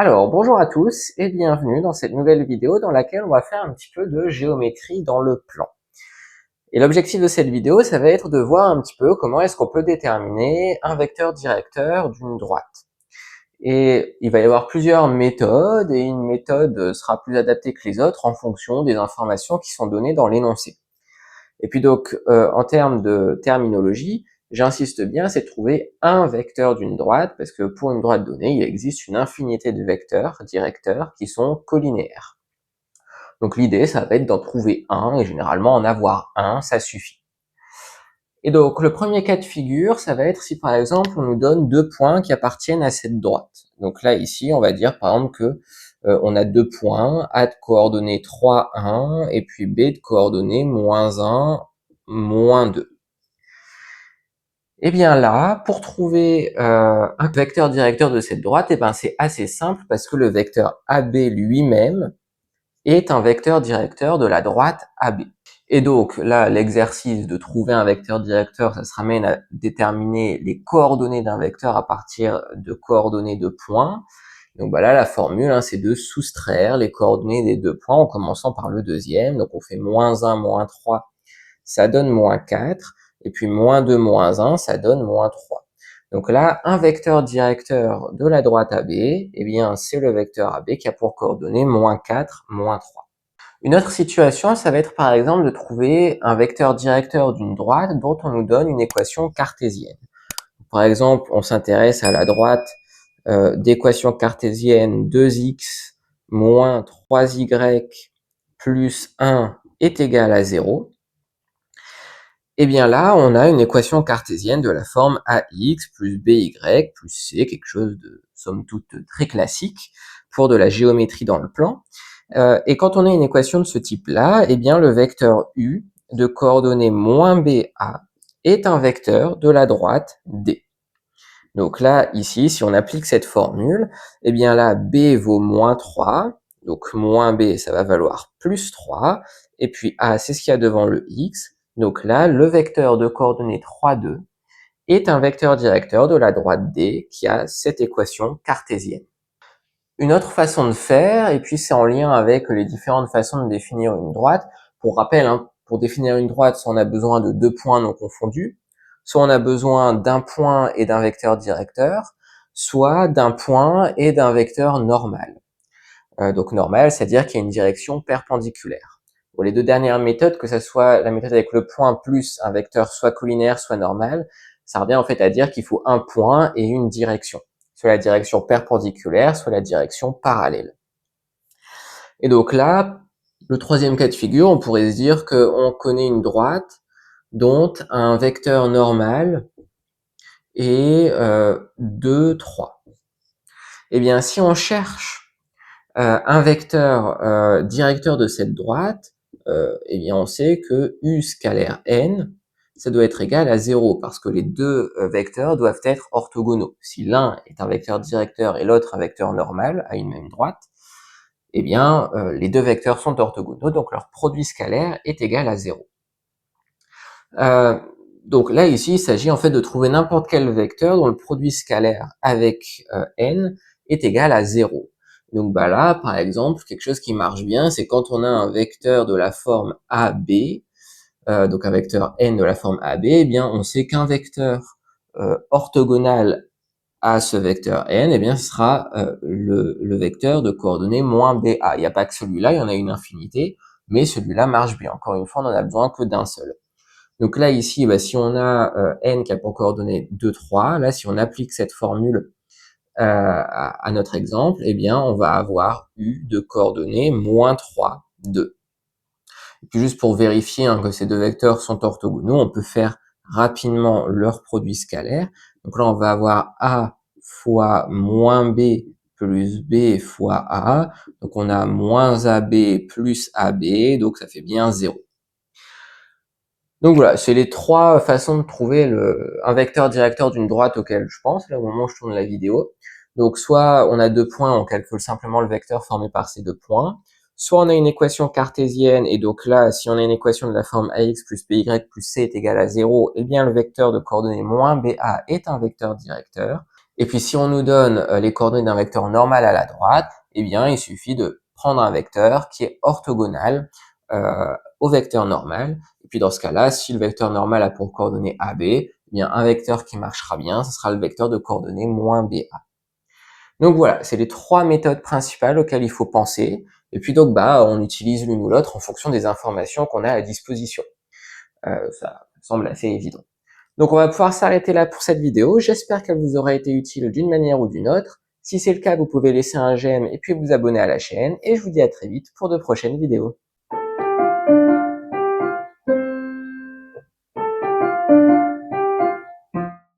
Alors, bonjour à tous et bienvenue dans cette nouvelle vidéo dans laquelle on va faire un petit peu de géométrie dans le plan. Et l'objectif de cette vidéo, ça va être de voir un petit peu comment est-ce qu'on peut déterminer un vecteur directeur d'une droite. Et il va y avoir plusieurs méthodes et une méthode sera plus adaptée que les autres en fonction des informations qui sont données dans l'énoncé. Et puis donc, en termes de terminologie, j'insiste bien, c'est de trouver un vecteur d'une droite, parce que pour une droite donnée, il existe une infinité de vecteurs directeurs qui sont collinéaires. Donc l'idée, ça va être d'en trouver un, et généralement en avoir un, ça suffit. Et donc le premier cas de figure, ça va être si par exemple on nous donne deux points qui appartiennent à cette droite. Donc là ici, on va dire par exemple que on a deux points, A de coordonnées 3, 1, et puis B de coordonnées -1, -2. Et bien là, pour trouver un vecteur directeur de cette droite, c'est assez simple parce que le vecteur AB lui-même est un vecteur directeur de la droite AB. Et donc là, l'exercice de trouver un vecteur directeur, ça se ramène à déterminer les coordonnées d'un vecteur à partir de coordonnées de points. Donc là, la formule, c'est de soustraire les coordonnées des deux points en commençant par le deuxième. Donc on fait -1, -3, ça donne -4. Et puis -2, -1, ça donne -3. Donc là, un vecteur directeur de la droite AB, c'est le vecteur AB qui a pour coordonnées -4, -3. Une autre situation, ça va être par exemple de trouver un vecteur directeur d'une droite dont on nous donne une équation cartésienne. Par exemple, on s'intéresse à la droite d'équation cartésienne 2x moins 3y plus 1 est égal à 0. Et bien là, on a une équation cartésienne de la forme ax plus by plus c, quelque chose de somme toute très classique pour de la géométrie dans le plan. Et quand on a une équation de ce type-là, le vecteur u de coordonnées -ba est un vecteur de la droite D. Donc là, ici, si on applique cette formule, là, b vaut -3, donc -b, ça va valoir +3, et puis a, c'est ce qu'il y a devant le x, donc là, le vecteur de coordonnées 3, 2 est un vecteur directeur de la droite D qui a cette équation cartésienne. Une autre façon de faire, et puis c'est en lien avec les différentes façons de définir une droite. Pour rappel, pour définir une droite, soit on a besoin de deux points non confondus, soit on a besoin d'un point et d'un vecteur directeur, soit d'un point et d'un vecteur normal. Donc normal, c'est-à-dire qu'il y a une direction perpendiculaire. Pour les deux dernières méthodes, que ce soit la méthode avec le point plus un vecteur soit collinaire, soit normal, ça revient en fait à dire qu'il faut un point et une direction, soit la direction perpendiculaire, soit la direction parallèle. Et donc là, le troisième cas de figure, on pourrait se dire qu'on connaît une droite dont un vecteur normal est 2, 3. Eh bien, si on cherche un vecteur directeur de cette droite, on sait que U scalaire n, ça doit être égal à 0, parce que les deux vecteurs doivent être orthogonaux. Si l'un est un vecteur directeur et l'autre un vecteur normal à une même droite, les deux vecteurs sont orthogonaux, donc leur produit scalaire est égal à 0. Donc là, ici, il s'agit en fait de trouver n'importe quel vecteur dont le produit scalaire avec n est égal à 0. Donc là, par exemple, quelque chose qui marche bien, c'est quand on a un vecteur de la forme AB, donc un vecteur n de la forme AB, on sait qu'un vecteur orthogonal à ce vecteur n, ce sera le vecteur de coordonnées -ba. Il n'y a pas que celui-là, il y en a une infinité, mais celui-là marche bien. Encore une fois, on n'en a besoin que d'un seul. Donc là, ici, si on a n qui a pour coordonnées 2, 3, là, si on applique cette formule à notre exemple, on va avoir u de coordonnées -3, 2. Et puis juste pour vérifier que ces deux vecteurs sont orthogonaux, on peut faire rapidement leur produit scalaire. Donc là, on va avoir a fois -b plus b fois a. Donc on a -ab plus ab, donc ça fait bien 0. Donc voilà, c'est les trois façons de trouver un vecteur directeur d'une droite auquel je pense, là au moment où je tourne la vidéo. Donc soit on a deux points, on calcule simplement le vecteur formé par ces deux points, soit on a une équation cartésienne, et donc là, si on a une équation de la forme ax plus by plus c est égal à 0, le vecteur de coordonnées -ba est un vecteur directeur. Et puis si on nous donne les coordonnées d'un vecteur normal à la droite, eh bien il suffit de prendre un vecteur qui est orthogonal au vecteur normal. Et puis dans ce cas-là, si le vecteur normal a pour coordonnées AB, eh bien un vecteur qui marchera bien, ce sera le vecteur de coordonnées moins BA. Donc voilà, c'est les trois méthodes principales auxquelles il faut penser. Et puis donc on utilise l'une ou l'autre en fonction des informations qu'on a à disposition. Ça semble assez évident. Donc on va pouvoir s'arrêter là pour cette vidéo. J'espère qu'elle vous aura été utile d'une manière ou d'une autre. Si c'est le cas, vous pouvez laisser un j'aime et puis vous abonner à la chaîne. Et je vous dis à très vite pour de prochaines vidéos.